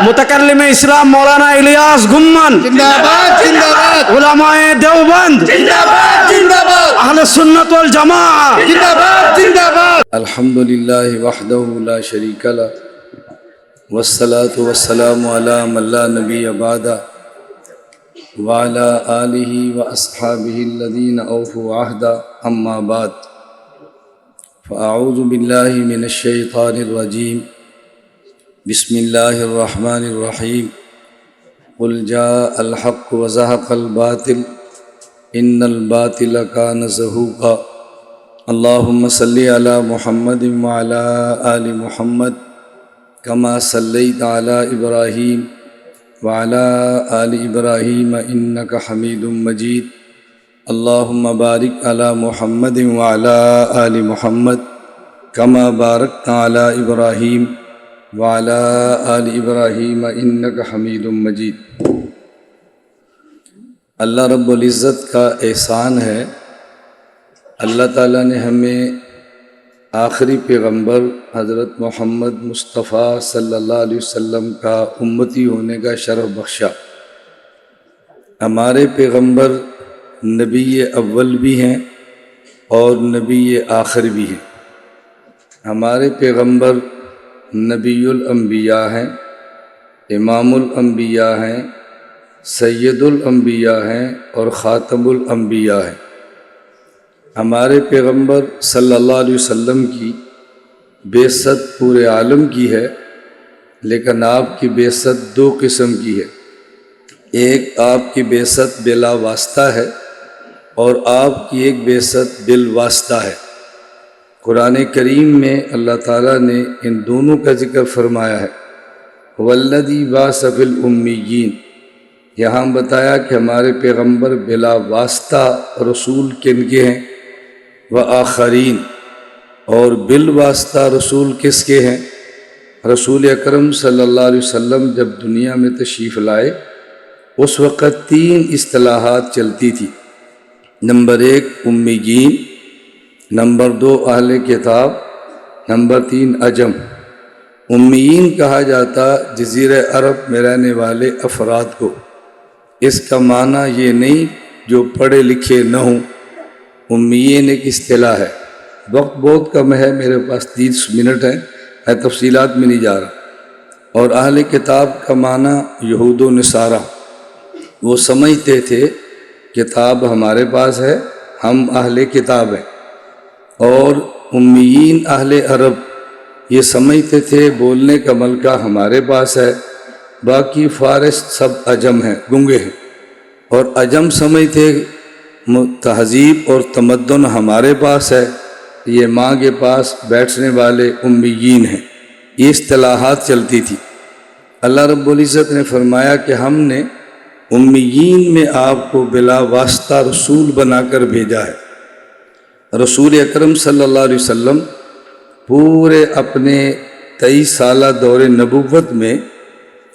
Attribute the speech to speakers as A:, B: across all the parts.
A: متکلم اسلام مولانا الیاس گمن
B: زندہ باد زندہ باد
A: علماء دیوبند
B: زندہ باد زندہ باد
A: اہل سنت والجماعہ
B: زندہ باد زندہ باد.
C: الحمد للہ وحدہ لا شریک لہ والصلاة والسلام علی من لا نبی بعدہ وعلی آلہ واصحابہ الذین اوفوا عہدہ اما بعد فاعوذ باللہ من الشیطان الرجیم بسم اللہ الرحمن الرحیم قل جاء الحق وزهق الباطل ان الباطل کان زہوقا اللہم صلی علی محمد وعلی آل محمد کما صلیت علی ابراہیم وعلی آل ابراہیم انک حمید مجید اللہم بارک علی محمد وعلی آل محمد کما بارکت علی ابراہیم وعلی آل ابراہیم انک حمید مجید. اللہ رب العزت کا احسان ہے، اللہ تعالیٰ نے ہمیں آخری پیغمبر حضرت محمد مصطفیٰ صلی اللہ علیہ وسلم کا امتی ہونے کا شرف بخشا. ہمارے پیغمبر نبی اول بھی ہیں اور نبی آخر بھی ہیں. ہمارے پیغمبر نبی الانبیاء ہیں، امام الانبیاء ہیں، سید الانبیاء ہیں اور خاتم الانبیاء ہیں. ہمارے پیغمبر صلی اللہ علیہ وسلم کی بعثت پورے عالم کی ہے، لیکن آپ کی بعثت دو قسم کی ہے. ایک آپ کی بعثت بلا واسطہ ہے اور آپ کی ایک بعثت بالواسطہ ہے. قرآن کریم میں اللہ تعالیٰ نے ان دونوں کا ذکر فرمایا ہے. والذی بعث فی الامیین، یہاں بتایا کہ ہمارے پیغمبر بلا واسطہ رسول کن کے ہیں، وآخرین، اور بالواسطہ رسول کس کے ہیں. رسول اکرم صلی اللہ علیہ وسلم جب دنیا میں تشریف لائے اس وقت تین اصطلاحات چلتی تھی. نمبر ایک امیین، نمبر دو اہل کتاب، نمبر تین عجم. امیین کہا جاتا جزیرہ عرب میں رہنے والے افراد کو. اس کا معنی یہ نہیں جو پڑھے لکھے نہ ہوں. امیین ایک اصطلاح ہے. وقت بہت کم ہے، میرے پاس 30 منٹ ہیں، میں تفصیلات میں نہیں جا رہا. اور اہل کتاب کا معنی یہود و نصارہ. وہ سمجھتے تھے کتاب ہمارے پاس ہے، ہم اہل کتاب ہیں. اور امیین اہل عرب یہ سمجھتے تھے بولنے کا ملکہ ہمارے پاس ہے، باقی فارس سب عجم ہیں، گنگے ہیں. اور عجم سمجھتے تہذیب اور تمدن ہمارے پاس ہے، یہ ماں کے پاس بیٹھنے والے امیین ہیں. یہ اصطلاحات چلتی تھی. اللہ رب العزت نے فرمایا کہ ہم نے امیین میں آپ کو بلا واسطہ رسول بنا کر بھیجا ہے. رسول اکرم صلی اللہ علیہ وسلم پورے اپنے 23 سالہ دور نبوت میں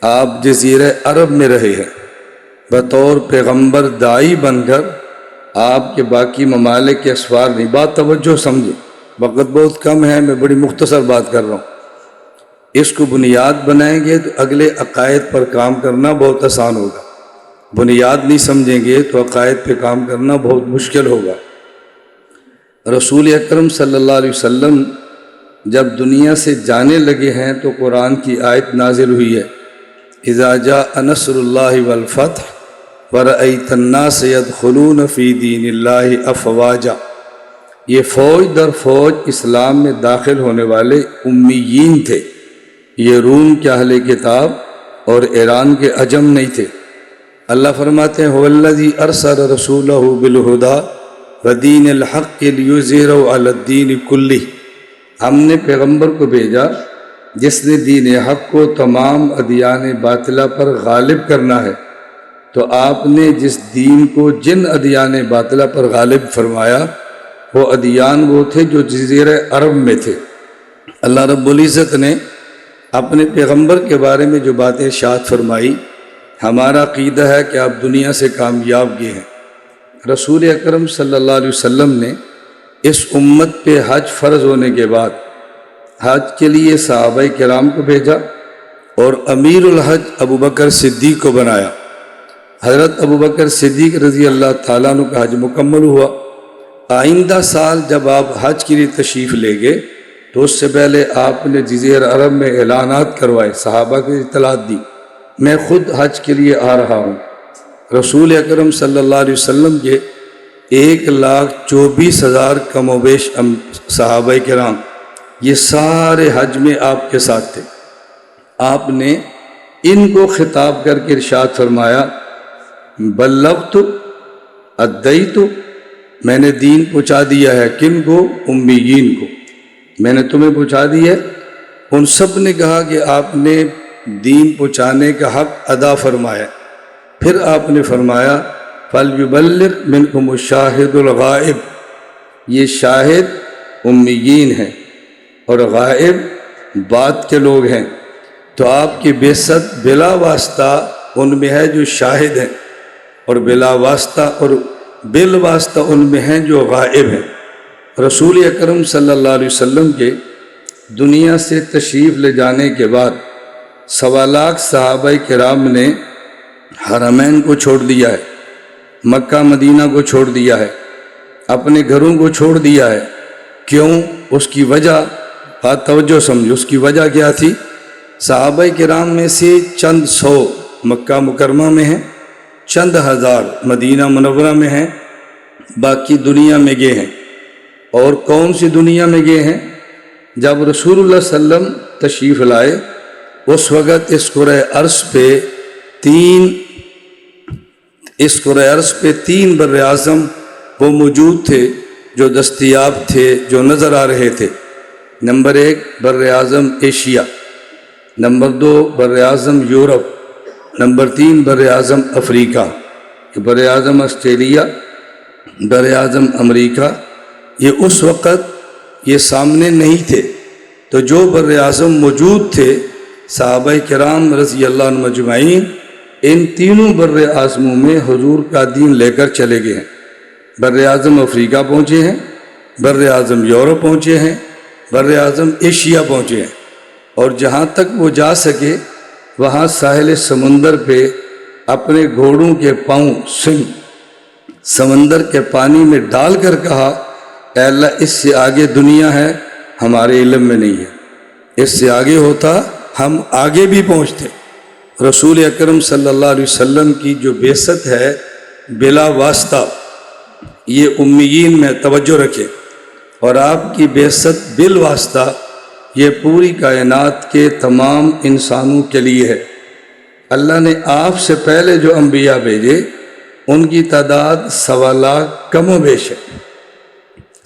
C: آپ جزیرہ عرب میں رہے ہیں. بطور پیغمبر داعی بن کر آپ کے باقی ممالک کے اسفار نہیں. بات توجہ سمجھیں، وقت بہت کم ہے، میں بڑی مختصر بات کر رہا ہوں. اس کو بنیاد بنائیں گے تو اگلے عقائد پر کام کرنا بہت آسان ہوگا. بنیاد نہیں سمجھیں گے تو عقائد پہ کام کرنا بہت مشکل ہوگا. رسول اکرم صلی اللہ علیہ وسلم جب دنیا سے جانے لگے ہیں تو قرآن کی آیت نازل ہوئی ہے، اذا جاء نصر اللہ والفتح ورأیت الناس يدخلون فی دین اللہ افواجا. یہ فوج در فوج اسلام میں داخل ہونے والے امیین تھے. یہ روم کے اہل کتاب اور ایران کے عجم نہیں تھے. اللہ فرماتے ہیں والذی ارسل رسولہ بالہدی ودین الحق لیظہرہ علی الدین کلہ. ہم نے پیغمبر کو بھیجا جس نے دین حق کو تمام ادیان باطلہ پر غالب کرنا ہے. تو آپ نے جس دین کو جن ادیان باطلہ پر غالب فرمایا وہ ادیان وہ تھے جو جزیرہ عرب میں تھے. اللہ رب العزت نے اپنے پیغمبر کے بارے میں جو باتیں ارشاد فرمائی، ہمارا عقیدہ ہے کہ آپ دنیا سے کامیاب گئے ہیں. رسول اکرم صلی اللہ علیہ وسلم نے اس امت پہ حج فرض ہونے کے بعد حج کے لیے صحابہ کرام کو بھیجا اور امیر الحج ابو بکر صدیق کو بنایا۔ حضرت ابو بکر صدیق رضی اللہ تعالیٰ عنہ کا حج مکمل ہوا۔ آئندہ سال جب آپ حج کے لیے تشریف لے گئے تو اس سے پہلے آپ نے جزیرہ عرب میں اعلانات کروائے، صحابہ کو اطلاعات دی، میں خود حج کے لیے آ رہا ہوں۔ رسول اکرم صلی اللہ علیہ وسلم کے 1,24,000 کم و بیش صحابہ کرام یہ سارے حج میں آپ کے ساتھ تھے۔ آپ نے ان کو خطاب کر کے ارشاد فرمایا، بلغت ادیت، میں نے دین پہنچا دیا ہے۔ کن کو؟ امیین کو، میں نے تمہیں پہنچا دیا ہے۔ ان سب نے کہا کہ آپ نے دین پہنچانے کا حق ادا فرمایا۔ پھر آپ نے فرمایا فَلْيُبَلِّغْ مِنْكُمُ الشَّاهِدُ الْغَائِبُ، یہ شاہد امیین ہیں اور غائب بات کے لوگ ہیں، تو آپ کی بعثت بلا واسطہ ان میں ہے جو شاہد ہیں، اور بلا واسطہ اور بالواسطہ ان میں ہیں جو غائب ہیں۔ رسول اکرم صلی اللہ علیہ وسلم کے دنیا سے تشریف لے جانے کے بعد 1.25 لاکھ صحابہ کرام نے حرمین کو چھوڑ دیا ہے، مکہ مدینہ کو چھوڑ دیا ہے، اپنے گھروں کو چھوڑ دیا ہے۔ کیوں؟ اس کی وجہ، بات توجہ سمجھو، اس کی وجہ کیا تھی؟ صحابہ کرام میں سے چند سو مکہ مکرمہ میں ہیں، چند ہزار مدینہ منورہ میں ہیں، باقی دنیا میں گئے ہیں۔ اور کون سی دنیا میں گئے ہیں؟ جب رسول اللہ صلی اللہ علیہ وسلم تشریف لائے اس وقت اس کرۂ ارض پہ تین بر اعظم وہ موجود تھے جو دستیاب تھے، جو نظر آ رہے تھے۔ نمبر 1 بر اعظم ایشیا، نمبر 2 بر اعظم یورپ، نمبر 3 بر اعظم افریقہ۔ بر اعظم آسٹریلیا، بر اعظم امریکہ، یہ اس وقت یہ سامنے نہیں تھے۔ تو جو بر اعظم موجود تھے صحابہ کرام رضی اللہ عنہم اجمعین، ان تینوں بر اعظموں میں حضور کا دین لے کر چلے گئے ہیں۔ بر اعظم افریقہ پہنچے ہیں، بر اعظم یورپ پہنچے ہیں، بر اعظم ایشیا پہنچے ہیں، اور جہاں تک وہ جا سکے وہاں ساحل سمندر پہ اپنے گھوڑوں کے پاؤں سمندر کے پانی میں ڈال کر کہا، اے اللہ اس سے آگے دنیا ہے، ہمارے علم میں نہیں ہے، اس سے آگے ہوتا ہم آگے بھی پہنچتے۔ رسول اکرم صلی اللہ علیہ وسلم کی جو بعثت ہے بلا واسطہ، یہ امیین میں توجہ رکھے، اور آپ کی بعثت بالواسطہ یہ پوری کائنات کے تمام انسانوں کے لیے ہے۔ اللہ نے آپ سے پہلے جو انبیاء بھیجے ان کی تعداد 1.25 لاکھ کم و بیش ہے،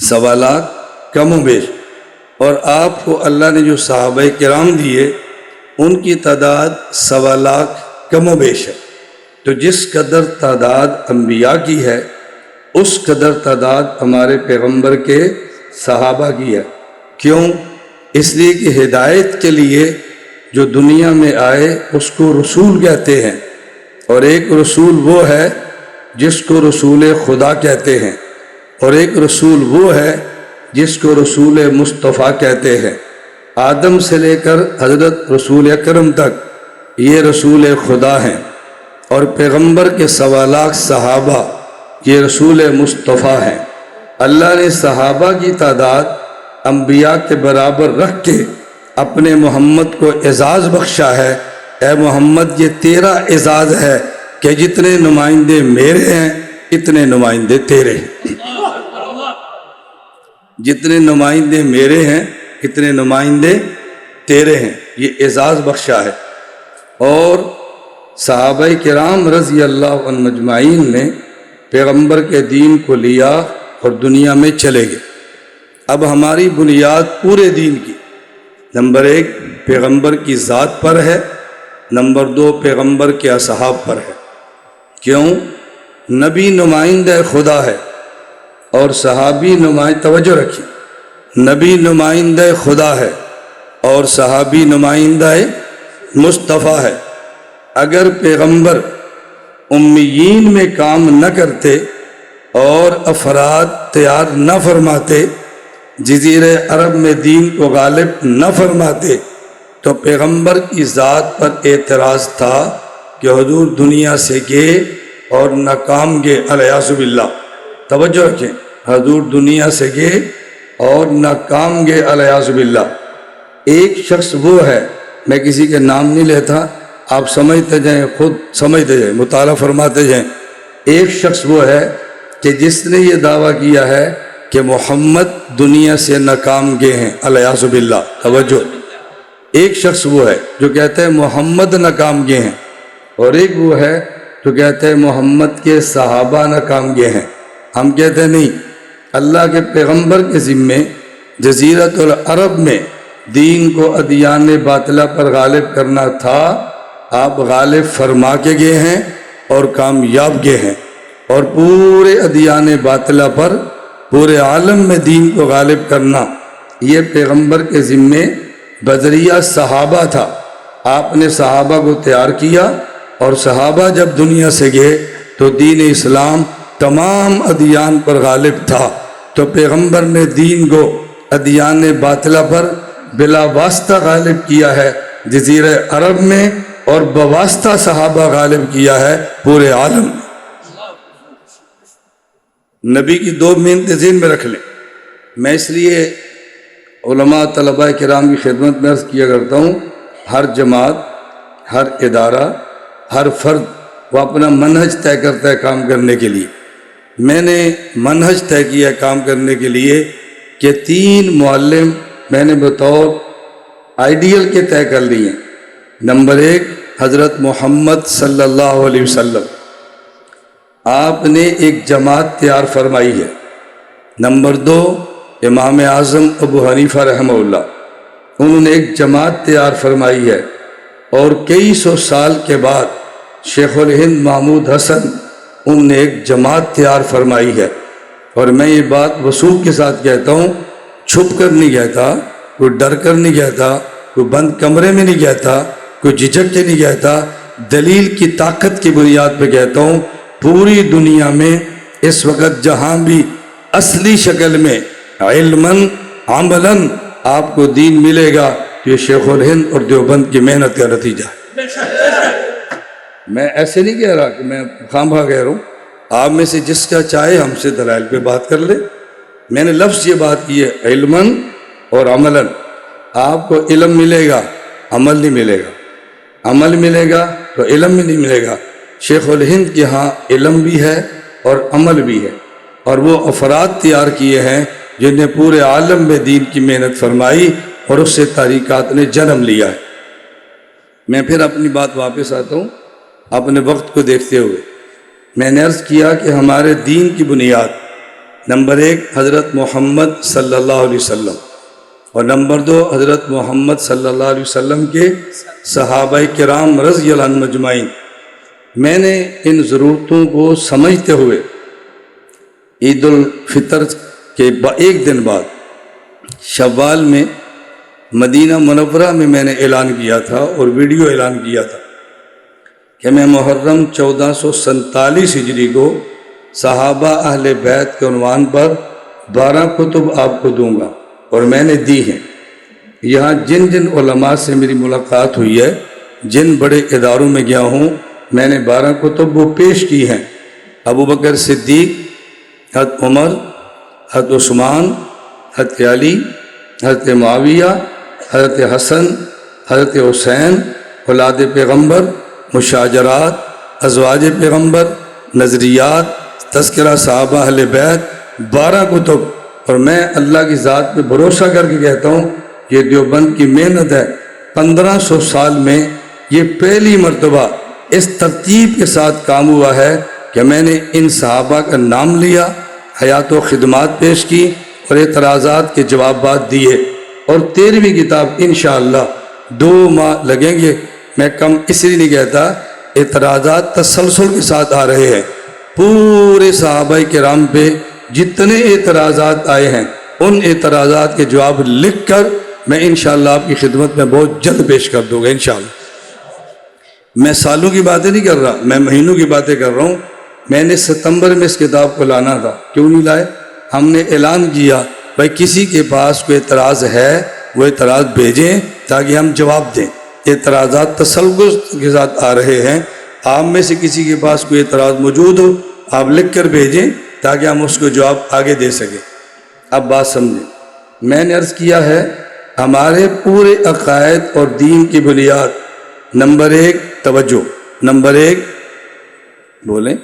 C: 1.25 لاکھ کم و بیش، اور آپ کو اللہ نے جو صحابہ کرام دیے ان کی تعداد 1.25 لاکھ کم و بیش ہے۔ تو جس قدر تعداد انبیاء کی ہے اس قدر تعداد ہمارے پیغمبر کے صحابہ کی ہے۔ کیوں؟ اس لیے کہ ہدایت کے لیے جو دنیا میں آئے اس کو رسول کہتے ہیں، اور ایک رسول وہ ہے جس کو رسول خدا کہتے ہیں، اور ایک رسول وہ ہے جس کو رسول مصطفیٰ کہتے ہیں۔ آدم سے لے کر حضرت رسول اکرم تک یہ رسول خدا ہیں، اور پیغمبر کے 1.25 لاکھ صحابہ یہ رسول مصطفیٰ ہیں۔ اللہ نے صحابہ کی تعداد انبیاء کے برابر رکھ کے اپنے محمد کو اعزاز بخشا ہے، اے محمد یہ تیرا اعزاز ہے کہ جتنے نمائندے میرے ہیں اتنے نمائندے تیرے ہیں، جتنے نمائندے میرے ہیں اتنے نمائندے تیرے ہیں، یہ اعزاز بخشا ہے۔ اور صحابہ کرام رضی اللہ عنہم اجمعین نے پیغمبر کے دین کو لیا اور دنیا میں چلے گئے۔ اب ہماری بنیاد پورے دین کی نمبر 1 پیغمبر کی ذات پر ہے، نمبر 2 پیغمبر کے اصحاب پر ہے۔ کیوں؟ نبی نمائندہ خدا ہے اور صحابی توجہ رکھیں، نبی نمائندہ خدا ہے اور صحابی نمائندہ مصطفیٰ ہے۔ اگر پیغمبر امیین میں کام نہ کرتے اور افراد تیار نہ فرماتے، جزیرہ عرب میں دین کو غالب نہ فرماتے، تو پیغمبر کی ذات پر اعتراض تھا کہ حضور دنیا سے گئے اور ناکام گئے الیاذ باللہ. توجہ رکھیں، حضور دنیا سے گئے اور ناکام گئے الیاذ باللہ. ایک شخص وہ ہے، میں کسی کے نام نہیں لیتا، آپ سمجھتے جائیں، خود سمجھتے جائیں، مطالعہ فرماتے جائیں. ایک شخص وہ ہے کہ جس نے یہ دعویٰ کیا ہے کہ محمد دنیا سے ناکام گئے ہیں الیاذ باللہ. توجہ، ایک شخص وہ ہے جو کہتا ہے محمد ناکام گئے ہیں، اور ایک وہ ہے جو کہتا ہے محمد کے صحابہ ناکام گئے ہیں. ہم کہتے ہیں نہیں، اللہ کے پیغمبر کے ذمے جزیرۃ العرب میں دین کو ادیان باطلہ پر غالب کرنا تھا. آپ غالب فرما کے گئے ہیں اور کامیاب گئے ہیں، اور پورے ادیان باطلہ پر پورے عالم میں دین کو غالب کرنا یہ پیغمبر کے ذمے بذریعہ صحابہ تھا. آپ نے صحابہ کو تیار کیا، اور صحابہ جب دنیا سے گئے تو دین اسلام تمام ادیان پر غالب تھا. تو پیغمبر نے دین کو ادیان باطلہ پر بلا واسطہ غالب کیا ہے جزیرہ عرب میں، اور بواسطہ صحابہ غالب کیا ہے پورے عالم میں. نبی کی دو محنتیں ذہن میں رکھ لیں. میں اس لیے علماء طلباء کرام کی خدمت میں عرض کیا کرتا ہوں، ہر جماعت، ہر ادارہ، ہر فرد وہ اپنا منہج طے کرتا ہے کام کرنے کے لیے. میں نے منہج طے کیا کام کرنے کے لیے کہ 3 معلم میں نے بطور آئیڈیل کے طے کر لیے. نمبر 1 حضرت محمد صلی اللہ علیہ وسلم، آپ نے ایک جماعت تیار فرمائی ہے. نمبر 2 امام اعظم ابو حنیفہ رحمہ اللہ، انہوں نے ایک جماعت تیار فرمائی ہے. اور کئی سو سال کے بعد شیخ الہند محمود حسن، انہوں نے ایک جماعت تیار فرمائی ہے. اور میں یہ بات وثوق کے ساتھ کہتا ہوں، چھپ کر نہیں کہتا، کوئی ڈر کر نہیں کہتا، کوئی بند کمرے میں نہیں کہتا، کوئی جھجک کے نہیں کہتا، دلیل کی طاقت کی بنیاد پہ کہتا ہوں. پوری دنیا میں اس وقت جہاں بھی اصلی شکل میں علماً عملاً آپ کو دین ملے گا تو یہ شیخ الہند اور دیوبند کی محنت کا نتیجہ ہے. میں ایسے نہیں کہہ رہا کہ میں خام خواہ کہہ رہا ہوں. آپ میں سے جس کا چاہے ہم سے دلائل پہ بات کر لے. میں نے لفظ یہ بات کی ہے علماً اور عملاً. آپ کو علم ملے گا، عمل نہیں ملے گا. عمل ملے گا تو علم بھی نہیں ملے گا. شیخ الہند کے ہاں علم بھی ہے اور عمل بھی ہے، اور وہ افراد تیار کیے ہیں جن نے پورے عالم میں دین کی محنت فرمائی، اور اس سے تحریکات نے جنم لیا ہے. میں پھر اپنی بات واپس آتا ہوں اپنے وقت کو دیکھتے ہوئے. میں نے عرض کیا کہ ہمارے دین کی بنیاد نمبر 1 حضرت محمد صلی اللہ علیہ وسلم، اور نمبر 2 حضرت محمد صلی اللہ علیہ وسلم کے صحابہ کرام رضی اللہ عنہم اجمعین. میں نے ان ضرورتوں کو سمجھتے ہوئے عید الفطر کے ایک دن بعد شوال میں مدینہ منورہ میں نے اعلان کیا تھا اور ویڈیو اعلان کیا تھا کہ میں محرم 1447 ہجری کو صحابہ اہل بیت کے عنوان پر 12 کتب آپ کو دوں گا، اور میں نے دی ہیں. یہاں جن جن علماء سے میری ملاقات ہوئی ہے، جن بڑے اداروں میں گیا ہوں، میں نے 12 کتب وہ پیش کی ہیں. ابو بکر صدیق، حضرت عمر، حضرت عثمان، حضرت علی، حضرت معاویہ، حضرت حسن، حضرت حسین، اولاد پیغمبر، مشاجرات، ازواج پیغمبر، نظریات، تذکرہ صحابہ اہل بیت، 12 کتب. اور میں اللہ کی ذات پہ بھروسہ کر کے کہتا ہوں یہ دیوبند کی محنت ہے. 1500 سال میں یہ پہلی مرتبہ اس ترتیب کے ساتھ کام ہوا ہے کہ میں نے ان صحابہ کا نام لیا، حیات و خدمات پیش کی، اور اعتراضات کے جوابات دیے. اور 13ویں کتاب انشاءاللہ 2 ماہ لگیں گے. میں کم اس لیے نہیں کہتا، اعتراضات تسلسل کے ساتھ آ رہے ہیں. پورے صحابہ کرام پہ جتنے اعتراضات آئے ہیں ان اعتراضات کے جواب لکھ کر میں انشاءاللہ آپ کی خدمت میں بہت جلد پیش کر دوں گا انشاءاللہ. میں سالوں کی باتیں نہیں کر رہا، میں مہینوں کی باتیں کر رہا ہوں. میں نے ستمبر میں اس کتاب کو لانا تھا، کیوں نہیں لائے؟ ہم نے اعلان کیا بھائی کسی کے پاس کوئی اعتراض ہے وہ اعتراض بھیجیں، تاکہ ہم جواب دیں۔ اعتراضات تسلط کے ساتھ آ رہے ہیں، آپ میں سے کسی کے پاس کوئی اعتراض موجود ہو آپ لکھ کر بھیجیں تاکہ ہم اس کو جواب آگے دے سکیں۔ اب بات سمجھیں، میں نے عرض کیا ہے ہمارے پورے عقائد اور دین کی بنیاد نمبر 1 توجہ، نمبر 1 بولیں،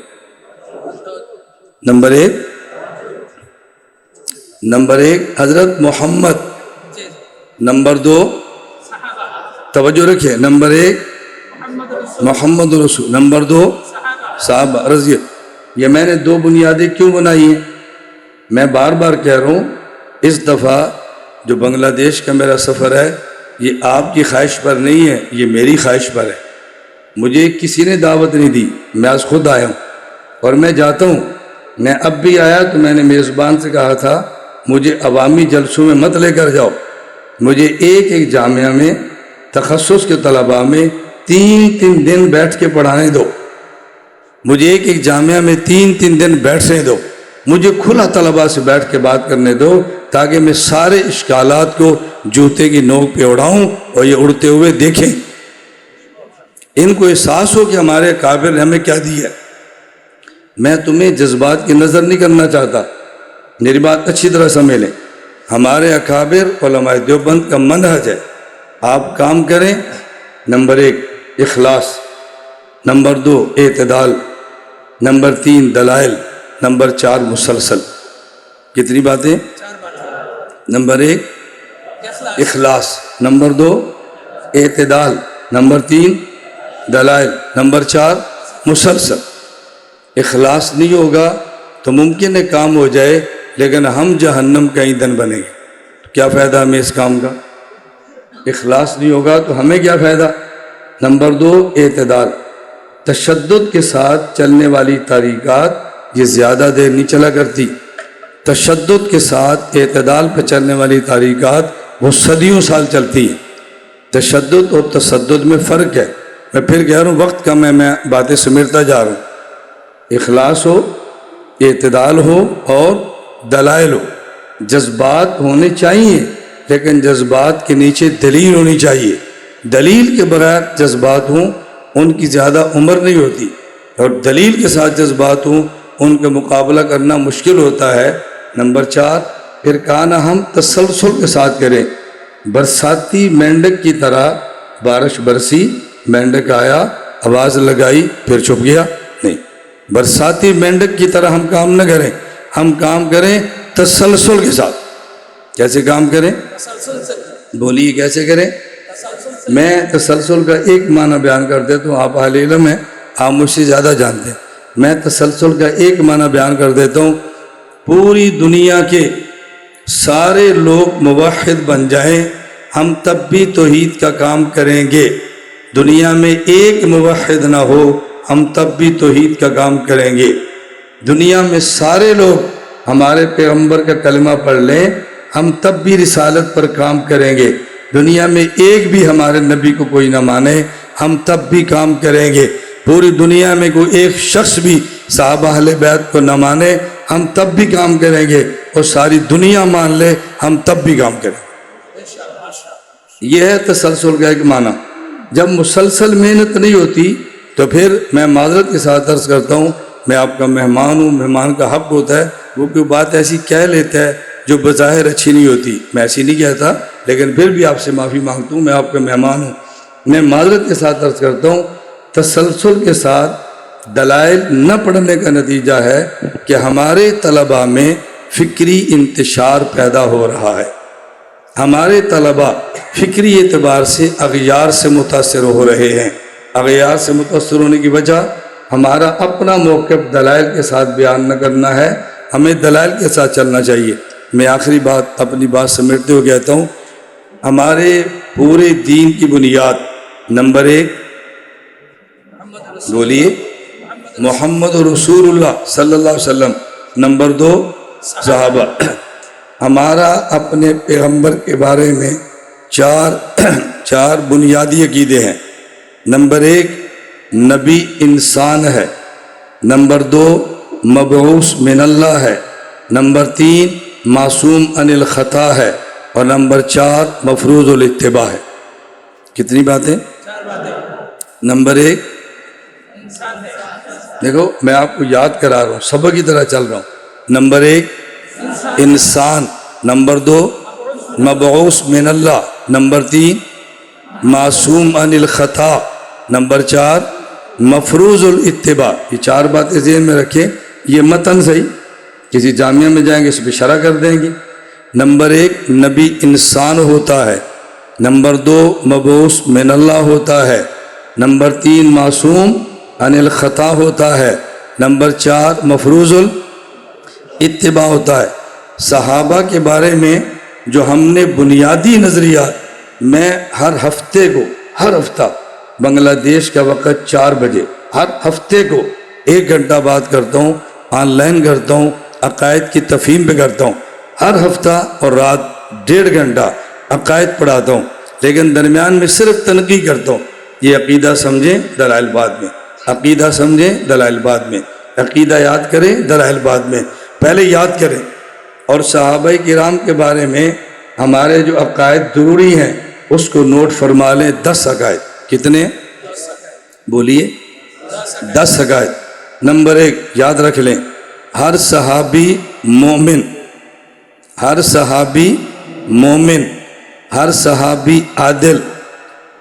C: نمبر 1 حضرت محمد، نمبر 2 توجہ رکھیں، نمبر 1 محمد رسول، نمبر 2 صحابہ رضی اللہ۔ یہ میں نے 2 بنیادیں کیوں بنائی ہیں؟ میں بار بار کہہ رہا ہوں اس دفعہ جو بنگلہ دیش کا میرا سفر ہے یہ آپ کی خواہش پر نہیں ہے، یہ میری خواہش پر ہے۔ مجھے کسی نے دعوت نہیں دی، میں آج خود آیا ہوں اور میں جاتا ہوں۔ میں اب بھی آیا تو میں نے میزبان سے کہا تھا مجھے عوامی جلسوں میں مت لے کر جاؤ، مجھے ایک جامعہ میں تخصص کے طلباء میں 3 دن بیٹھ کے پڑھانے دو، مجھے ایک جامعہ میں 3 دن بیٹھنے دو، مجھے کھلا طلباء سے بیٹھ کے بات کرنے دو تاکہ میں سارے اشکالات کو جوتے کی نوک پہ اڑاؤں اور یہ اڑتے ہوئے دیکھیں، ان کو احساس ہو کہ ہمارے اکابر نے ہمیں کیا دیا ہے۔ میں تمہیں جذبات کی نظر نہیں کرنا چاہتا، میری بات اچھی طرح سمجھ لیں، ہمارے اکابر علماء دیوبند کا منہج ہے آپ کام کریں۔ نمبر 1 اخلاص، نمبر 2 اعتدال، نمبر 3 دلائل، نمبر 4 مسلسل۔ کتنی باتیں؟ نمبر 1 اخلاص، نمبر 2 اعتدال، نمبر 3 دلائل، نمبر 4 مسلسل۔ اخلاص نہیں ہوگا تو ممکن ہے کام ہو جائے لیکن ہم جہنم کا ایندھن بنیں گے، کیا فائدہ ہمیں اس کام کا؟ اخلاص نہیں ہوگا تو ہمیں کیا فائدہ؟ نمبر 2 اعتدال، تشدد کے ساتھ چلنے والی طریقات یہ زیادہ دیر نہیں چلا کرتی، تشدد کے ساتھ اعتدال پہ چلنے والی طریقات وہ صدیوں سال چلتی ہیں۔ تشدد اور تسدد میں فرق ہے، میں پھر کہہ رہا ہوں وقت کم ہے، میں باتیں سمیٹتا جا رہا ہوں۔ اخلاص ہو، اعتدال ہو اور دلائل ہو، جذبات ہونے چاہیے لیکن جذبات کے نیچے دلیل ہونی چاہیے، دلیل کے بغیر جذبات ہوں ان کی زیادہ عمر نہیں ہوتی، اور دلیل کے ساتھ جذبات ہوں ان کا مقابلہ کرنا مشکل ہوتا ہے۔ نمبر 4 پھر کانا ہم تسلسل کے ساتھ کریں، برساتی مینڈک کی طرح بارش برسی، مینڈک آیا آواز لگائی پھر چھپ گیا، نہیں، برساتی مینڈک کی طرح ہم کام نہ کریں، ہم کام کریں تسلسل کے ساتھ۔ کیسے کام کریں؟ بولیے کیسے کریں؟ میں تسلسل کا ایک معنی بیان کر دیتا ہوں، آپ اہل علم ہیں، آپ مجھ سے زیادہ جانتے ہیں، میں تسلسل کا ایک معنی بیان کر دیتا ہوں۔ پوری دنیا کے سارے لوگ موحد بن جائیں ہم تب بھی توحید کا کام کریں گے، دنیا میں ایک موحد نہ ہو ہم تب بھی توحید کا کام کریں گے، دنیا میں سارے لوگ ہمارے پیغمبر کا کلمہ پڑھ لیں ہم تب بھی رسالت پر کام کریں گے، دنیا میں ایک بھی ہمارے نبی کو کوئی نہ مانے ہم تب بھی کام کریں گے، پوری دنیا میں کوئی ایک شخص بھی صحابہ اہل بیت کو نہ مانے ہم تب بھی کام کریں گے، اور ساری دنیا مان لے ہم تب بھی کام کریں گے۔ یہ ہے تسلسل کا ایک معنی۔ جب مسلسل محنت نہیں ہوتی تو پھر میں معذرت کے ساتھ عرض کرتا ہوں، میں آپ کا مہمان ہوں، مہمان کا حق ہوتا ہے وہ کوئی بات ایسی کہہ لیتا ہے جو بظاہر اچھی نہیں ہوتی، میں ایسی نہیں کہتا لیکن پھر بھی آپ سے معافی مانگتا ہوں، میں آپ کا مہمان ہوں۔ میں معذرت کے ساتھ عرض کرتا ہوں تسلسل کے ساتھ دلائل نہ پڑھنے کا نتیجہ ہے کہ ہمارے طلباء میں فکری انتشار پیدا ہو رہا ہے، ہمارے طلباء فکری اعتبار سے اغیار سے متاثر ہو رہے ہیں۔ اغیار سے متاثر ہونے کی وجہ ہمارا اپنا موقف دلائل کے ساتھ بیان نہ کرنا ہے، ہمیں دلائل کے ساتھ چلنا چاہیے۔ میں آخری بات اپنی بات سمیٹتے ہوئے کہتا ہوں، ہمارے پورے دین کی بنیاد نمبر 1 بولیے محمد رسول اللہ صلی اللہ علیہ وسلم، نمبر 2 صحابہ۔ ہمارا اپنے پیغمبر کے بارے میں چار بنیادی عقیدے ہیں۔ نمبر 1 نبی انسان ہے، نمبر 2 مبعوث من اللہ ہے، نمبر 3 معصوم عن الخطا ہے، اور نمبر 4 مفروض الاتباع ہے۔ کتنی باتیں؟ نمبر 1 دیکھو میں آپ کو یاد کرا رہا ہوں، سبق کی طرح چل رہا ہوں۔ نمبر 1 انسان، نمبر 2 مبعوث من اللہ، نمبر 3 معصوم عن الخطا، نمبر 4 مفروض الاتباع۔ یہ 4 باتیں ذہن میں رکھیں، یہ متن صحیح، کسی جامعہ میں جائیں گے اس پہ شرح کر دیں گے۔ نمبر 1 نبی انسان ہوتا ہے، نمبر 2 مبعوث من اللہ ہوتا ہے، نمبر 3 معصوم عن الخطا ہوتا ہے، نمبر 4 مفروض الاتباع ہوتا ہے۔ صحابہ کے بارے میں جو ہم نے بنیادی نظریات، میں ہر ہفتے کو، ہر ہفتہ بنگلہ دیش کا وقت 4 بجے ہر ہفتے کو 1 گھنٹہ بات کرتا ہوں، آن لائن کرتا ہوں، عقائد کی تفہیم پہ کرتا ہوں، ہر ہفتہ، اور رات 1.5 گھنٹہ عقائد پڑھاتا ہوں، لیکن درمیان میں صرف تنقید کرتا ہوں۔ یہ عقیدہ سمجھیں، دلائل بعد میں، عقیدہ سمجھیں، دلائل بعد میں، عقیدہ یاد کریں، دلائل بعد میں، پہلے یاد کریں۔ اور صحابہ کرام کے بارے میں ہمارے جو عقائد ضروری ہیں اس کو نوٹ فرما لیں۔ 10 عقائد، کتنے؟ بولیے 10 عقائد۔ نمبر 1 یاد رکھ لیں، ہر صحابی مومن، ہر صحابی مومن، ہر صحابی عادل،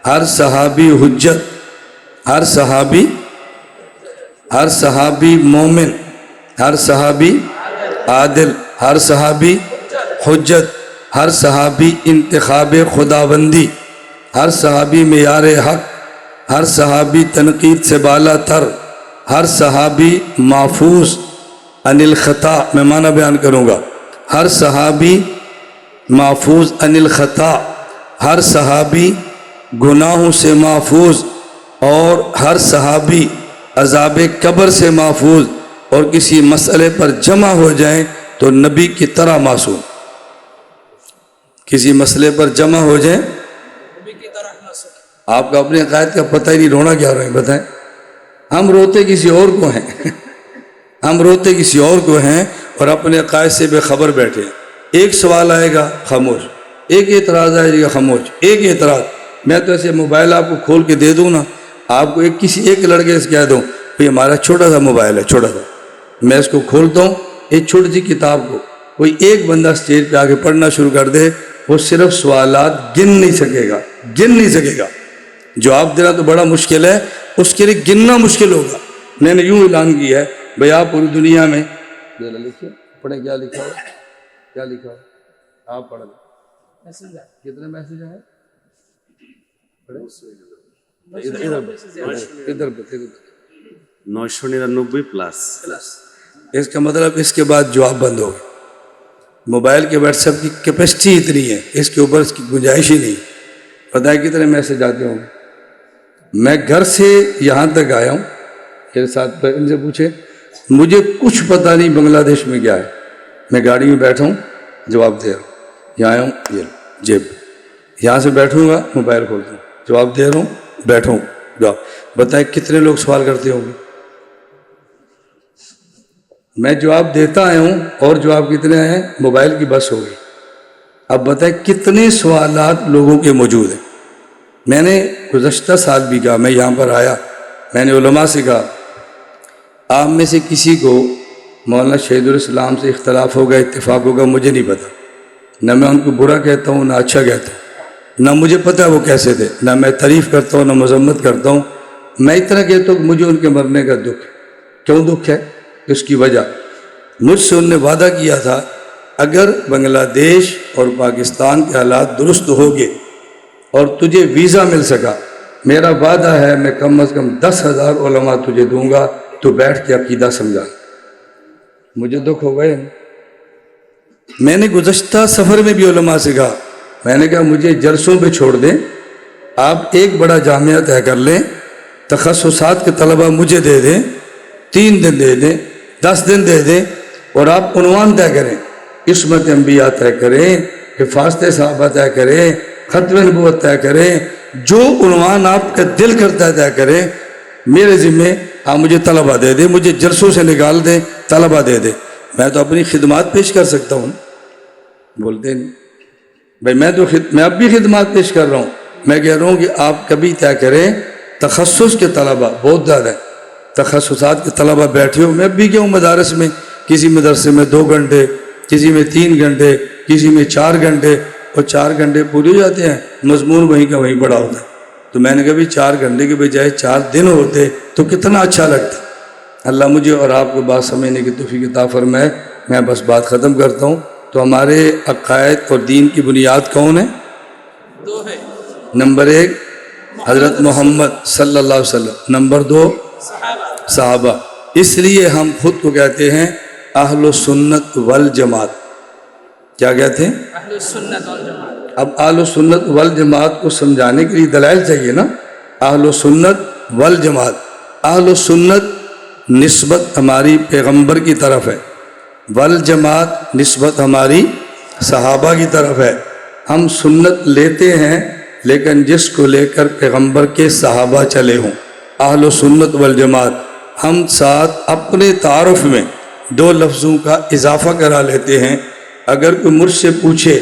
C: ہر صحابی حجت، ہر صحابی مومن، ہر صحابی عادل، ہر صحابی حجت، ہر صحابی انتخاب خداوندی، ہر صحابی معیار حق، ہر صحابی تنقید سے بالا تر، ہر صحابی محفوظ عن الخطا۔ میں معنی بیان کروں گا، ہر صحابی محفوظ عن الخطا، ہر صحابی گناہوں سے محفوظ، اور ہر صحابی عذاب قبر سے محفوظ، اور کسی مسئلے پر جمع ہو جائیں تو نبی کی طرح معصوم۔ کسی مسئلے پر جمع ہو جائیں نبی کی طرح معصوم۔ آپ کا اپنے عقائد کا پتہ ہی نہیں، رونا کیا رہے ہیں بتائیں؟ ہم روتے کسی اور کو ہیں ہم روتے کسی اور کو ہیں اور اپنے عقائد سے بے خبر بیٹھے ہیں۔ ایک سوال آئے گا خاموش، ایک اعتراض آئے گا خاموش، ایک اعتراض۔ میں تو ایسے موبائل آپ کو کھول کے دے دوں نا، آپ کو کسی ایک لڑکے سے کہہ دوں بھئی ہمارا چھوٹا سا موبائل ہے، چھوٹا سا، میں اس کو کھولتا ہوں، ایک چھوٹی سی کتاب کو کوئی ایک بندہ سٹیج پہ آ کے پڑھنا شروع کر دے، وہ صرف سوالات گن نہیں سکے گا، جواب دینا تو بڑا مشکل ہے، اس کے لیے گننا مشکل ہوگا۔ میں نے یوں اعلان کیا ہے بھئی آپ پوری دنیا میں پڑھیں، کیا لکھا ہو آپ پڑھ لیں، کتنے میسیج ہیں؟ ادھر
D: 999+۔
C: اس کا مطلب اس کے بعد جواب بند ہوگا۔ موبائل کے واٹس ایپ کی کیپیسٹی اتنی ہے، اس کے اوپر اس کی گنجائش ہی نہیں۔ پتہ ہے کتنے میسج آتے ہوں گے؟ میں گھر سے یہاں تک آیا ہوں، میرے ساتھ ان سے پوچھے، مجھے کچھ پتہ نہیں بنگلہ دیش میں کیا ہے، میں گاڑی میں بیٹھا ہوں، جواب دے رہا ہوں، یہاں آیا ہوں، یہ جیب، یہاں سے بیٹھوں گا، موبائل کھولتا ہوں، جواب دے رہا ہوں، بیٹھا ہوں، جواب۔ بتائیں کتنے لوگ سوال کرتے ہوں گے؟ میں جواب دیتا آیا ہوں اور جواب کتنے آئے ہیں؟ موبائل کی بس ہو گئی۔ اب بتائیں کتنے سوالات لوگوں کے موجود ہیں۔ میں نے گزشتہ سال بھی کہا، میں یہاں پر آیا، میں نے علماء سے کہا آپ میں سے کسی کو مولانا شہید الاسلام سے اختلاف ہوگا، اتفاق ہوگا، مجھے نہیں پتا، نہ میں ان کو برا کہتا ہوں نہ اچھا کہتا ہوں، نہ مجھے پتہ ہے وہ کیسے تھے، نہ میں تعریف کرتا ہوں نہ مذمت کرتا ہوں۔ میں اتنا کہتا ہوں کہ مجھے ان کے مرنے کا دکھ ہے۔ کیوں دکھ ہے؟ اس کی وجہ، مجھ سے ان نے وعدہ کیا تھا اگر بنگلہ دیش اور پاکستان کے حالات درست ہو گئے اور تجھے ویزا مل سکا، میرا وعدہ ہے میں کم از کم 10,000 علماء تجھے دوں گا، تو بیٹھ کے عقیدہ سمجھا۔ مجھے دکھ ہو گئے۔ میں نے گزشتہ سفر میں بھی علماء سے کہا، میں نے کہا مجھے جلسوں پہ چھوڑ دیں، آپ ایک بڑا جامعہ طے کر لیں، تخصصات کے طلبہ مجھے دے دیں، 3 دن دے دیں، 10 دن دے دیں، اور آپ عنوان طے کریں، عصمت انبیاء طے کریں، حفاظت صحابہ طے کریں، ختم نبوت طے کریں، جو عنوان آپ کا دل کرتا ہے طے کریں، میرے ذمہ آپ مجھے طلبہ دے دیں، مجھے جلسوں سے نکال دیں، طلبہ دے دیں، میں تو اپنی خدمات پیش کر سکتا ہوں۔ بولتے نہیں بھائی، میں اب بھی خدمات پیش کر رہا ہوں، میں کہہ رہا ہوں کہ آپ کبھی کیا کریں، تخصص کے طلبہ بہت زیادہ ہیں، تخصصات کے طلبہ بیٹھے ہو، میں بھی گیا ہوں مدارس میں، کسی مدرسے میں 2 گھنٹے، کسی میں 3 گھنٹے، کسی میں 4 گھنٹے، اور 4 گھنٹے پورے ہو جاتے ہیں، مضمون وہیں کا وہیں پڑا ہوتا ہے۔ تو میں نے کہا بھی 4 گھنٹے کے بجائے 4 دن ہوتے تو کتنا اچھا لگتا۔ اللہ مجھے اور آپ کو بات سمجھنے کی توفیق عطا فرمائے۔ میں بس بات ختم کرتا ہوں۔ تو ہمارے عقائد اور دین کی بنیاد کون ہے؟
D: 2 ہے،
C: نمبر 1 حضرت محمد صلی اللہ علیہ وسلم، نمبر 2 صحابہ۔ اس لیے ہم خود کو کہتے ہیں اہل السنت والجماعت۔ کیا کہتے ہیں؟
D: اہل السنت والجماعت۔
C: اب اہل السنت والجماعت کو سمجھانے کے لیے دلائل چاہیے نا۔ اہل السنت والجماعت، اہل السنت نسبت ہماری پیغمبر کی طرف ہے، والجماعت نسبت ہماری صحابہ کی طرف ہے۔ ہم سنت لیتے ہیں لیکن جس کو لے کر پیغمبر کے صحابہ چلے ہوں، اہل السنت والجماعت۔ ہم ساتھ اپنے تعارف میں 2 لفظوں کا اضافہ کرا لیتے ہیں۔ اگر کوئی مجھ سے پوچھے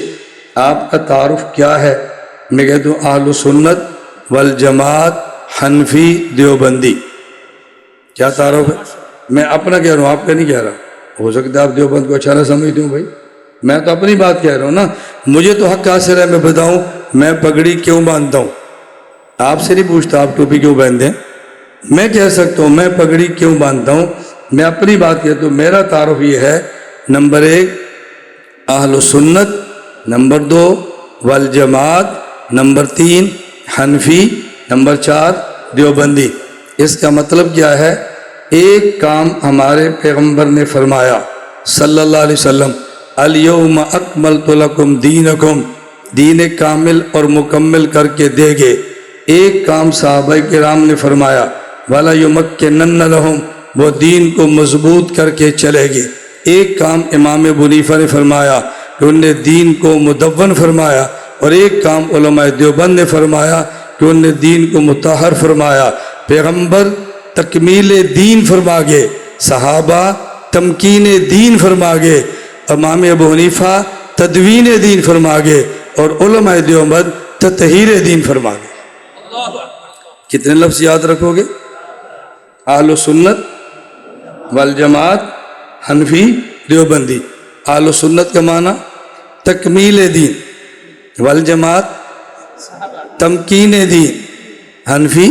C: آپ کا تعارف کیا ہے، میں کہتا ہوں اہل السنت والجماعت حنفی دیوبندی۔ کیا تعارف ہے؟ میں اپنا کہہ رہا ہوں، آپ کا نہیں کہہ رہا۔ ہو سکتا ہے آپ دیوبند کو اچھا نہ سمجھتے ہوں، بھائی میں تو اپنی بات کہہ رہا ہوں نا۔ مجھے تو حق حاصل ہے میں بتاؤں میں پگڑی کیوں باندھتا ہوں۔ آپ سے نہیں پوچھتا آپ ٹوپی کیوں باندھتے ہیں، میں کہہ سکتا ہوں میں پگڑی کیوں باندھتا ہوں، میں اپنی بات کہتا ہوں۔ میرا تعارف یہ ہے، نمبر 1 اہل السنت، نمبر 2 والجماعت، نمبر 3 حنفی، نمبر 4 دیوبندی۔ اس کا مطلب کیا ہے؟ ایک کام ہمارے پیغمبر نے فرمایا صلی اللہ علیہ وسلم، الیوم اکملت لکم دینکم، دین کامل اور مکمل کر کے دے گے۔ ایک کام صحابہ کرام نے فرمایا، وَلَا يُمَكِّنَنَّ لَهُمْ، وہ دین کو مضبوط کر کے چلے گے۔ ایک کام امام ابو حنیفہ نے فرمایا کہ انہوں نے دین کو مدون فرمایا، اور ایک کام علماء دیوبند نے فرمایا کہ انہوں نے دین کو مطہر فرمایا۔ پیغمبر تکمیل دین فرما گئے، صحابہ تمکین دین فرما گئے، امام ابو حنیفہ تدوین دین فرما گئے، اور علماء دیوبند تطہیر دین فرما گئے۔ کتنے لفظ یاد رکھو گے؟ اہل سنت والجماعت حنفی دیوبندی۔ اہل سنت کا معنی تکمیل دین، والجماعت تمکین دین، حنفی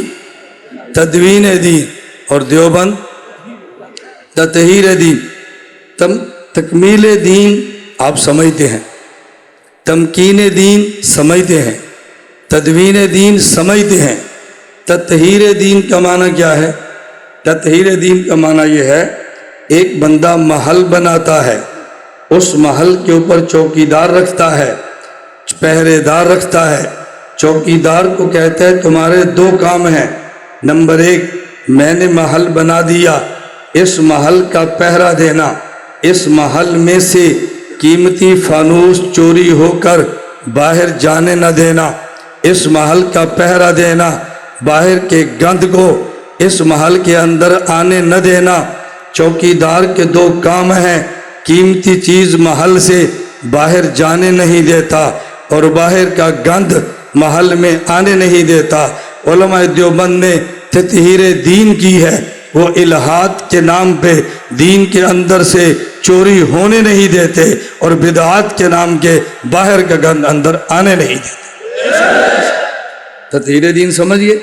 C: تدوین دین، اور دیوبند تطہیر دین۔ تکمیل دین آپ سمجھتے ہیں، تمکین دین سمجھتے ہیں، تدوین دین سمجھتے ہیں۔ تطہیر دین کا معنی کیا ہے؟ تطہیر دین کا معنی یہ ہے، ایک بندہ محل بناتا ہے، اس محل کے اوپر چوکیدار رکھتا ہے، پہرے دار رکھتا ہے۔ چوکیدار کو کہتا ہے تمہارے 2 کام ہیں، نمبر 1 میں نے محل بنا دیا، اس محل کا پہرا دینا، اس محل میں سے قیمتی فانوس چوری ہو کر باہر جانے نہ دینا، اس محل کا پہرا دینا، باہر کے گند کو اس محل کے اندر آنے نہ دینا۔ چوکیدار کے 2 کام ہیں، قیمتی چیز محل سے باہر جانے نہیں دیتا، اور باہر کا گند محل میں آنے نہیں دیتا۔ علماء دیوبند نے تطہیر دین کی ہے، وہ الہاد کے نام پہ دین کے اندر سے چوری ہونے نہیں دیتے، اور بدعات کے نام کے باہر کا گند اندر آنے نہیں دیتے۔ تطہیر دین سمجھئے؟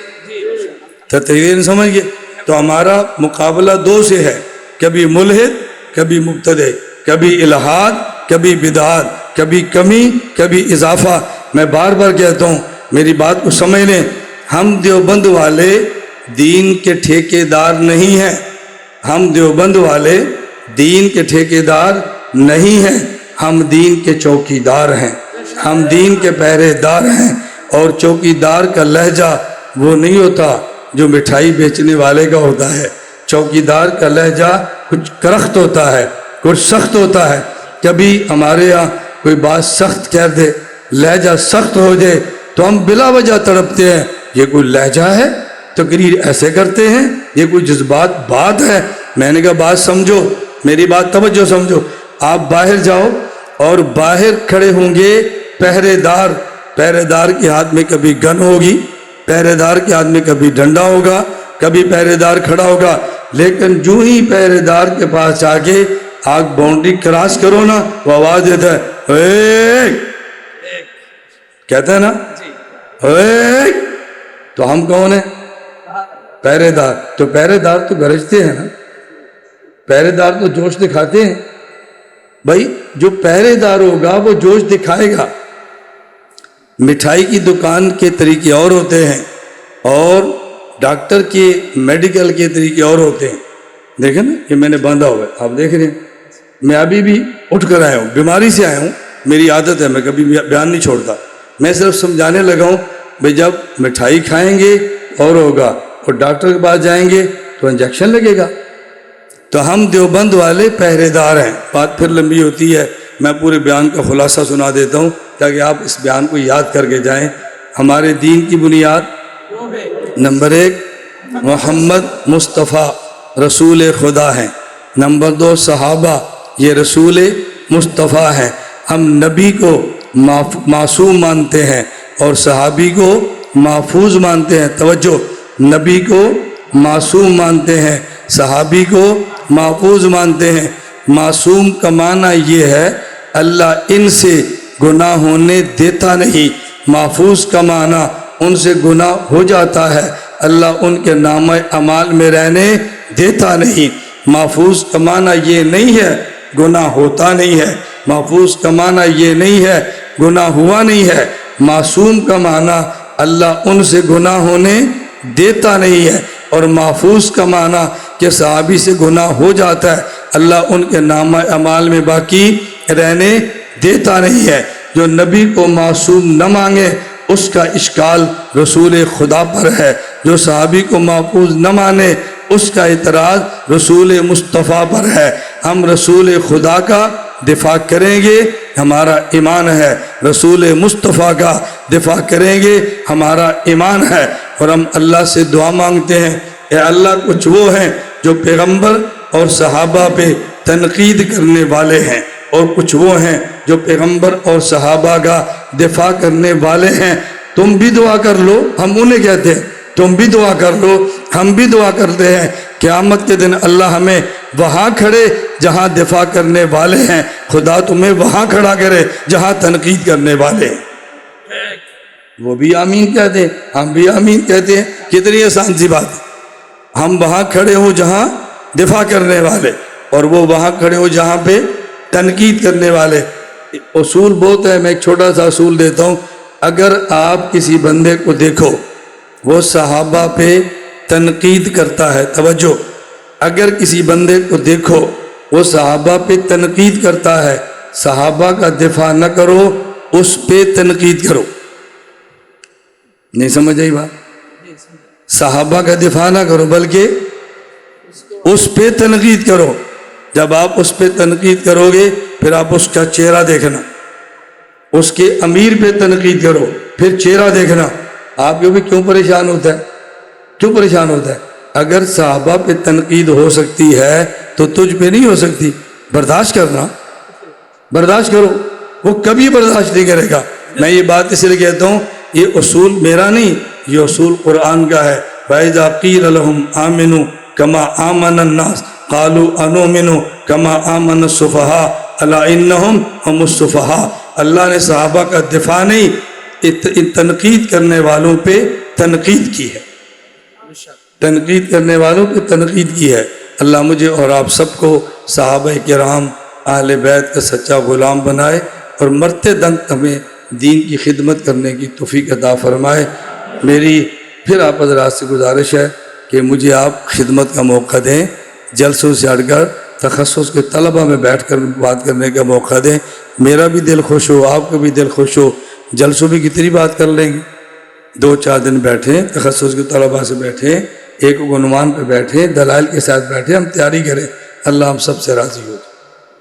C: تطہیر دین سمجھئے؟ تو ہمارا مقابلہ 2 سے ہے، کبھی ملحد، کبھی مبتدع، کبھی الہاد، کبھی بدعات، کبھی کمی، کبھی اضافہ۔ میں بار بار کہتا ہوں، میری بات کو سمجھ لیں، ہم دیوبند والے دین کے ٹھیکیدار نہیں ہیں، ہم دیوبند والے دین کے ٹھیکیدار نہیں ہیں، ہم دین کے چوکیدار ہیں، ہم دین کے پہرے دار ہیں۔ اور چوکیدار کا لہجہ وہ نہیں ہوتا جو مٹھائی بیچنے والے کا ہوتا ہے، چوکیدار کا لہجہ کچھ کرخت ہوتا ہے، کچھ سخت ہوتا ہے۔ کبھی ہمارے ہاں کوئی بات سخت کہہ دے، لہجہ سخت ہو جائے تو ہم بلا وجہ تڑپتے ہیں، یہ کوئی لہجہ ہے؟ تقریر ایسے کرتے ہیں، یہ کوئی جذبات بات ہے؟ میں نے کہا بات سمجھو، میری بات توجہ سمجھو۔ آپ باہر جاؤ اور باہر کھڑے ہوں گے پہرے دار، پہرے دار کے ہاتھ میں کبھی گن ہوگی، پہرے دار کے ہاتھ میں کبھی ڈنڈا ہوگا، کبھی پہرے دار کھڑا ہوگا، لیکن جو ہی پہرے دار کے پاس آ کے آگ باؤنڈری کراس کرو نا، وہ آواز دیتا ہے اے، کہتا ہے نا اے، تو ہم کون ہیں؟ پہرے دار۔ تو پہرے دار تو گرجتے ہیں نا، پہرے دار تو جوش دکھاتے ہیں۔ بھائی جو پہرے دار ہوگا وہ جوش دکھائے گا۔ مٹھائی کی دکان کے طریقے اور ہوتے ہیں اور ڈاکٹر کے میڈیکل کے طریقے اور ہوتے ہیں۔ دیکھیں نا کہ میں نے باندھا ہوا ہے، آپ دیکھ رہے ہیں، میں ابھی بھی اٹھ کر آیا ہوں، بیماری سے آیا ہوں، میری عادت ہے، میں کبھی بیان نہیں چھوڑتا، میں صرف سمجھانے لگا ہوں بھائی جب مٹھائی کھائیں گے اور ہوگا اور ڈاکٹر کے پاس جائیں گے تو انجیکشن لگے گا۔ تو ہم دیوبند والے پہرے دار ہیں۔ بات پھر لمبی ہوتی ہے، میں پورے بیان کا خلاصہ سنا دیتا ہوں تاکہ آپ اس بیان کو یاد کر کے جائیں۔ ہمارے دین کی بنیاد نمبر 1 محمد مصطفیٰ رسول خدا ہیں، نمبر 2 صحابہ یہ رسول مصطفیٰ ہیں۔ ہم نبی کو معصوم مانتے ہیں اور صحابی کو محفوظ مانتے ہیں۔ توجہ، نبی کو معصوم مانتے ہیں، صحابی کو محفوظ مانتے ہیں۔ معصوم کا معنی یہ ہے اللہ ان سے گناہ ہونے دیتا نہیں، محفوظ کا معنی ان سے گناہ ہو جاتا ہے، اللہ ان کے نامہ اعمال میں رہنے دیتا نہیں۔ محفوظ کا معنی یہ نہیں ہے گناہ ہوتا نہیں ہے، محفوظ کا معنی یہ نہیں ہے گناہ ہوا نہیں ہے، معصوم کا معنی اللہ ان سے گناہ ہونے دیتا نہیں ہے، اور محفوظ کا معنی کہ صحابی سے گناہ ہو جاتا ہے، اللہ ان کے نامہ اعمال میں باقی رہنے دیتا نہیں ہے۔ جو نبی کو معصوم نہ مانگے اس کا اشکال رسول خدا پر ہے، جو صحابی کو محفوظ نہ مانے اس کا اعتراض رسول مصطفیٰ پر ہے۔ ہم رسول خدا کا دفاع کریں گے، ہمارا ایمان ہے، رسول مصطفیٰ کا دفاع کریں گے، ہمارا ایمان ہے، اور ہم اللہ سے دعا مانگتے ہیں اے اللہ کچھ وہ ہیں جو پیغمبر اور صحابہ پہ تنقید کرنے والے ہیں، اور کچھ وہ ہیں جو پیغمبر اور صحابہ کا دفاع کرنے والے ہیں، تم بھی دعا کر لو، ہم انہیں کہتے ہیں تم بھی دعا کر لو، ہم بھی دعا کرتے ہیں قیامت کے دن اللہ ہمیں وہاں کھڑے جہاں دفاع کرنے والے ہیں، خدا تمہیں وہاں کھڑا کرے جہاں تنقید کرنے والے ہیں۔ وہ بھی آمین کہتے ہیں، ہم بھی آمین کہتے ہیں، کتنی آسان سی بات ہے۔ ہم وہاں کھڑے ہوں جہاں دفاع کرنے والے اور وہ وہاں کھڑے ہوں جہاں پہ تنقید کرنے والے۔ اصول بہت ہے، میں ایک چھوٹا سا اصول دیتا ہوں، اگر آپ کسی بندے کو دیکھو وہ صحابہ پہ تنقید کرتا ہے، توجہ، اگر کسی بندے کو دیکھو وہ صحابہ پہ تنقید کرتا ہے، صحابہ کا دفاع نہ کرو، اس پہ تنقید کرو۔ نہیں سمجھ آئی بات؟ صحابہ کا دفاع نہ کرو بلکہ اس پہ تنقید کرو۔ جب آپ اس پہ تنقید کرو گے پھر آپ اس کا چہرہ دیکھنا، اس کے امیر پہ تنقید کرو پھر چہرہ دیکھنا۔ آپ کو بھی کیوں پریشان ہوتا ہے؟ کیوں پریشان ہوتا ہے؟ اگر صحابہ پہ تنقید ہو سکتی ہے تو تجھ پہ نہیں ہو سکتی؟ برداشت کرنا، برداشت کرو، وہ کبھی برداشت نہیں کرے گا۔ میں یہ بات اس لیے کہتا ہوں، یہ اصول میرا نہیں، یہ اصول قرآن کا ہے۔ وَإِذَا قِيلَ لَهُمْ آمِنُوا كَمَا آمَنَ النَّاسُ قَالُوا أَنُؤْمِنُ كَمَا آمَنَ السُّفَهَاءُ أَلَا إِنَّهُمْ هُمُ السُّفَهَاءُ۔ اللہ نے صحابہ کا دفاع نہیں، تنقید کرنے والوں پہ تنقید کی ہے، تنقید کرنے والوں پہ تنقید کی ہے۔ اللہ مجھے اور آپ سب کو صحابہ کرام اہل بیت کا سچا غلام بنائے اور مرتے دم ہمیں دین کی خدمت کرنے کی توفیق عطا فرمائے۔ میری پھر آپ حضرات سے گزارش ہے کہ مجھے آپ خدمت کا موقع دیں، جلسوں سے ہٹ کر تخصص کے طلبہ میں بیٹھ کر بات کرنے کا موقع دیں، میرا بھی دل خوش ہو، آپ کا بھی دل خوش ہو۔ جلسوں بھی کتنی بات کر لیں گے، 2-4 دن بیٹھیں، تخصص کے طلبہ سے بیٹھیں، ایک عنوان پہ بیٹھیں، دلائل کے ساتھ بیٹھیں، ہم تیاری کریں، اللہ ہم سب سے راضی ہو۔